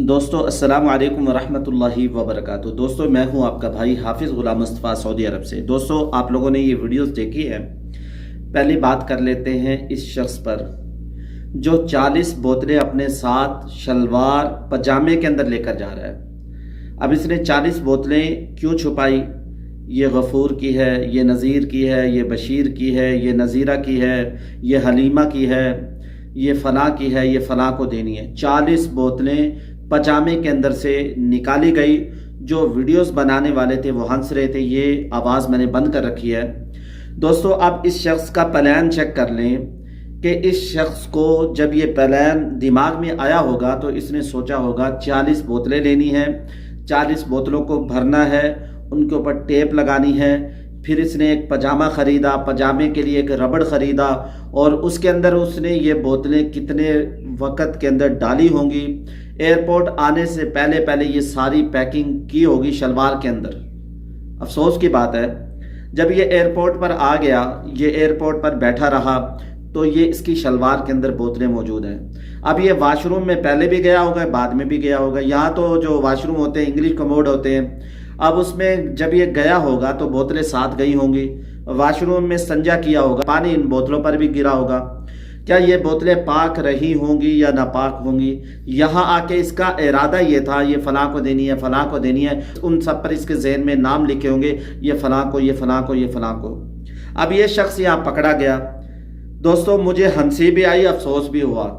दोस्तों अस्सलाम वालेकुम वरहमतुल्लाहि वबरकातुहू। दोस्तों मैं हूं आपका भाई हाफिज़ गुलाम मुस्तफ़ा सऊदी अरब से। दोस्तों आप लोगों ने ये वीडियोस देखी है। पहली बात कर लेते हैं इस शख्स पर जो 40 बोतलें अपने साथ शलवार पजामे के अंदर लेकर जा रहा है। अब इसने 40 बोतलें क्यों छुपाई? ये गफ़ूर की है, ये नज़ीर की है, ये बशीर की है, ये नज़ीरा की है, ये हलीमा की है, ये फ़लाँ की है, ये फ़लाँ को देनी है। 40 बोतलें पजामे के अंदर से निकाली गई। जो वीडियोस बनाने वाले थे वो हंस रहे थे। ये आवाज़ मैंने बंद कर रखी है। दोस्तों अब इस शख्स का प्लान चेक कर लें कि इस शख्स को जब ये प्लान दिमाग में आया होगा तो इसने सोचा होगा 40 बोतलें लेनी है, 40 बोतलों को भरना है, उनके ऊपर टेप लगानी है। फिर इसने एक पजामा ख़रीदा, पजामे के लिए एक रबड़ ख़रीदा और उसके अंदर उसने ये बोतलें कितने वक़्त के अंदर डाली होंगी। एयरपोर्ट आने से पहले पहले ये सारी पैकिंग की होगी शलवार के अंदर। अफसोस की बात है जब ये एयरपोर्ट पर आ गया, ये एयरपोर्ट पर बैठा रहा तो ये इसकी शलवार के अंदर बोतलें मौजूद हैं। अब ये वाशरूम में पहले भी गया होगा, बाद में भी गया होगा। यहाँ तो जो वाशरूम होते हैं इंग्लिश कमोड होते हैं। अब उसमें जब ये गया होगा तो बोतलें साथ गई होंगी। वाशरूम में संजा किया होगा, पानी इन बोतलों पर भी गिरा होगा। क्या ये बोतलें पाक रही होंगी या नापाक होंगी? यहाँ आके इसका इरादा ये था ये फ़लाँ को देनी है, फ़लाँ को देनी है। उन सब पर इसके जहन में नाम लिखे होंगे, ये फ़लाँ को, ये फ़लाँ को, ये फ़लाँ को। अब ये शख्स यहाँ पकड़ा गया। दोस्तों मुझे हंसी भी आई, अफसोस भी हुआ।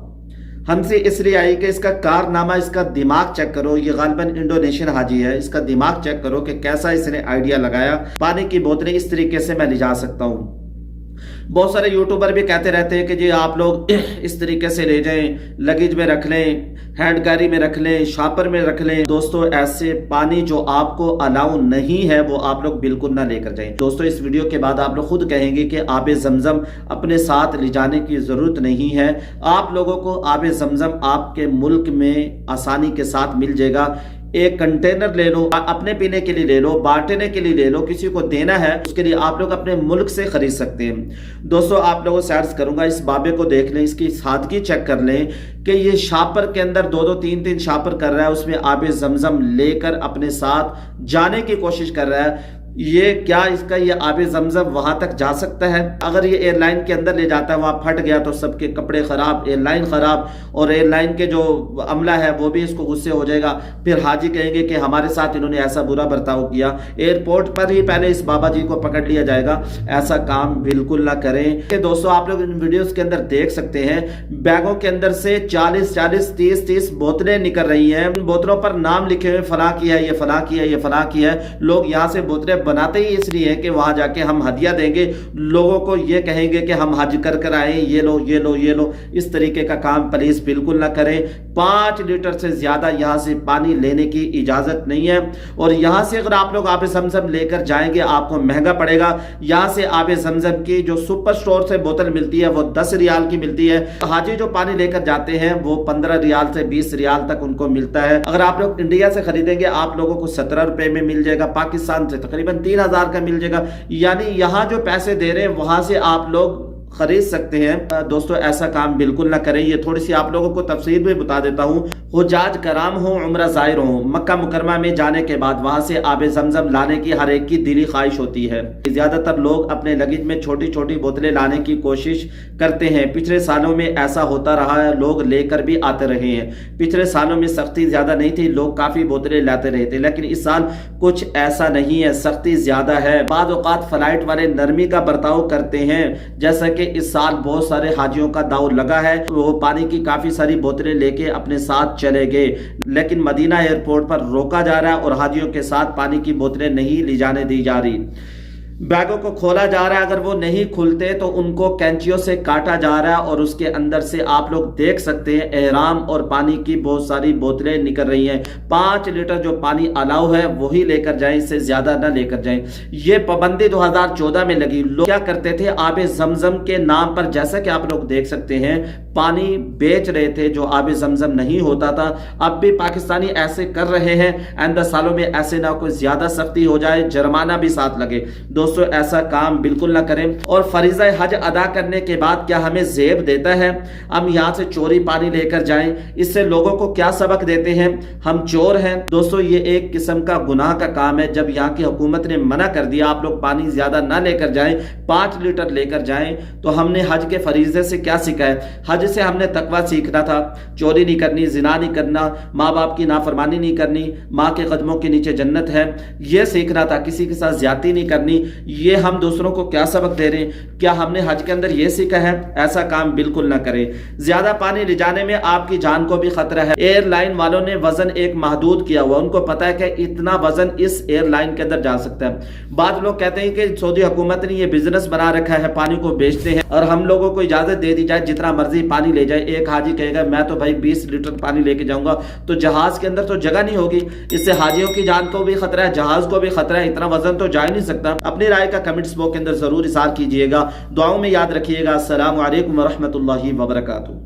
हंसी इसलिए आई कि इसका कारनामा, इसका दिमाग चेक करो। ये गालिबन इंडोनेशियन हाजी है। इसका दिमाग चेक करो कि कैसा इसने आइडिया लगाया। पानी की बोतलें इस तरीके से मैं ले जा सकता हूँ। बहुत सारे यूट्यूबर भी कहते रहते हैं कि जी आप लोग इस तरीके से ले जाएं, लगेज में रख लें, हैंड कैरी में रख लें, शॉपर में रख लें। दोस्तों ऐसे पानी जो आपको अलाउ नहीं है वो आप लोग बिल्कुल ना लेकर जाएं। दोस्तों इस वीडियो के बाद आप लोग खुद कहेंगे कि आबे ज़मज़म अपने साथ ले जाने की ज़रूरत नहीं है। आप लोगों को आबे ज़मज़म आपके मुल्क में आसानी के साथ मिल जाएगा। एक कंटेनर ले लो, अपने पीने के लिए ले लो, बांटने के लिए ले लो, किसी को देना है उसके लिए आप लोग अपने मुल्क से खरीद सकते हैं। दोस्तों आप लोगों से अर्ज करूंगा इस बाबे को देख लें, इसकी सादगी चेक कर लें कि ये शापर के अंदर 2-2 3-3 शापर कर रहा है। उसमें आबे ज़मज़म लेकर अपने साथ जाने की कोशिश कर रहा है। ये क्या इसका ये आबे ज़मज़म वहां तक जा सकता है? अगर ये एयरलाइन के अंदर ले जाता है, वहां फट गया तो सबके कपड़े खराब, एयरलाइन खराब, और एयरलाइन के जो अमला है वो भी इसको गुस्से हो जाएगा। फिर हाजी कहेंगे कि हमारे साथ इन्होंने ऐसा बुरा बर्ताव किया। एयरपोर्ट पर ही पहले इस बाबा जी को पकड़ लिया जाएगा। ऐसा काम बिल्कुल ना करें। दोस्तों आप लोग इन वीडियोस के अंदर देख सकते हैं बैगों के अंदर से 40-40, 30-30 बोतलें निकल रही हैं। उन बोतलों पर नाम लिखे हुए, फलां की है, ये फलां की है, ये फलां की है। लोग यहाँ से बोतलें बनाते ही इसलिए है कि वहां जाके हम हदिया देंगे, लोगों को ये कहेंगे कि हम हज कर आए, ये लो ये लो ये लो। इस तरीके का काम प्लीज बिल्कुल ना करें। 5 लीटर से ज्यादा यहां से पानी लेने की इजाजत नहीं है। और यहां से अगर आप लोग आबे ज़मज़म लेकर जाएंगे आपको महंगा पड़ेगा। यहां से आबे ज़मज़म की जो सुपर स्टोर से बोतल मिलती है वो 10 रियाल की मिलती है। हाजी जो पानी लेकर जाते हैं वो 15 रियाल से 20 रियाल तक उनको मिलता है। अगर आप लोग इंडिया से खरीदेंगे आप लोगों को 17 रुपए में मिल जाएगा। पाकिस्तान से तकरीबन 3000 का मिल जाएगा। यानी यहां जो पैसे दे रहे हैं वहां से आप लोग खरीद सकते हैं। दोस्तों ऐसा काम बिल्कुल ना करें। ये थोड़ी सी आप लोगों को तफसीर में बता देता हूँ। हुज्जाज कराम हो, उम्रा ज़ाहिर हो, मक्का मुकरमा में जाने के बाद वहां से आबे ज़मज़म लाने की हर एक की दिली ख्वाहिश होती है। ज्यादातर लोग अपने लगेज में छोटी छोटी बोतलें लाने की कोशिश करते हैं। पिछले सालों में ऐसा होता रहा है, लोग लेकर भी आते रहे हैं। पिछले सालों में सख्ती ज्यादा नहीं थी, लोग काफी बोतलें लाते रहे थे। लेकिन इस साल कुछ ऐसा नहीं है, सख्ती ज्यादा है। बाद औकात फ्लाइट वाले नरमी का बर्ताव करते हैं। जैसा कि इस साल बहुत सारे हाजियों का दाव लगा है, वो पानी की काफी सारी बोतलें लेके अपने साथ चले गए। लेकिन मदीना एयरपोर्ट पर रोका जा रहा है और हाजियों के साथ पानी की बोतलें नहीं ले जाने दी जा रही। बैगों को खोला जा रहा है, अगर वो नहीं खुलते तो उनको कैंचियों से काटा जा रहा है। और उसके अंदर से आप लोग देख सकते हैं एहराम और पानी की बहुत सारी बोतलें निकल रही हैं। 5 लीटर जो पानी अलाउ है वही लेकर जाएं, इससे ज्यादा ना लेकर जाएं। ये पाबंदी 2014 में लगी। लोग क्या करते थे, आबे ज़मज़म के नाम पर, जैसा कि आप लोग देख सकते हैं पानी बेच रहे थे जो आब जमजम नहीं होता था। अब भी पाकिस्तानी ऐसे कर रहे हैं। आइंदा सालों में ऐसे ना कोई ज्यादा सख्ती हो जाए, जुर्माना भी साथ लगे। दोस्तों ऐसा काम बिल्कुल ना करें। और फरीज़ा हज अदा करने के बाद क्या हमें जेब देता है हम यहाँ से चोरी पानी लेकर जाएं? इससे लोगों को क्या सबक देते हैं? हम चोर हैं? दोस्तों ये एक किस्म का गुनाह का काम है। जब यहाँ की हुकूमत ने मना कर दिया आप लोग पानी ज्यादा ना लेकर जाएं, 5 लीटर लेकर जाएं, तो हमने हज के फरीजे से क्या सीखा है? हज से हमने तकवा सीखना था, चोरी नहीं करनी, जिना नहीं करना, माँ बाप की नाफरमानी नहीं करनी, माँ के कदमों के नीचे जन्नत है, ये सीखना था, किसी के साथ ज्यादती नहीं करनी। ये हम दूसरों को क्या सबक दे रहे हैं? क्या हमने हज के अंदर ये सीखा है? ऐसा काम बिल्कुल ना करें। ज्यादा पानी ले जाने में आपकी जान को भी खतरा है। एयरलाइन वालों ने वजन एक महदूद किया हुआ, उनको पता है कि इतना वजन इस एयरलाइन के अंदर जा सकता है। बाद लोग कहते हैं कि सऊदी हुकूमत ने ये बिजनेस बना रखा है, पानी को बेचते हैं और हम लोगों को इजाजत दे दी जाए जितना मर्जी पानी ले जाए। एक हाजी कहेगा मैं तो भाई 20 लीटर पानी लेके जाऊंगा, तो जहाज के अंदर तो जगह नहीं होगी। इससे हाजियों की जान को भी खतरा है, जहाज को भी खतरा है, इतना वजन तो जा ही नहीं सकता। अपनी राय का कमेंट्स बॉक्स के अंदर जरूर इज़हार कीजिएगा। दुआओं में याद रखिएगा। अस्सलामु अलैकुम व रहमतुल्लाहि व बरकातुहू।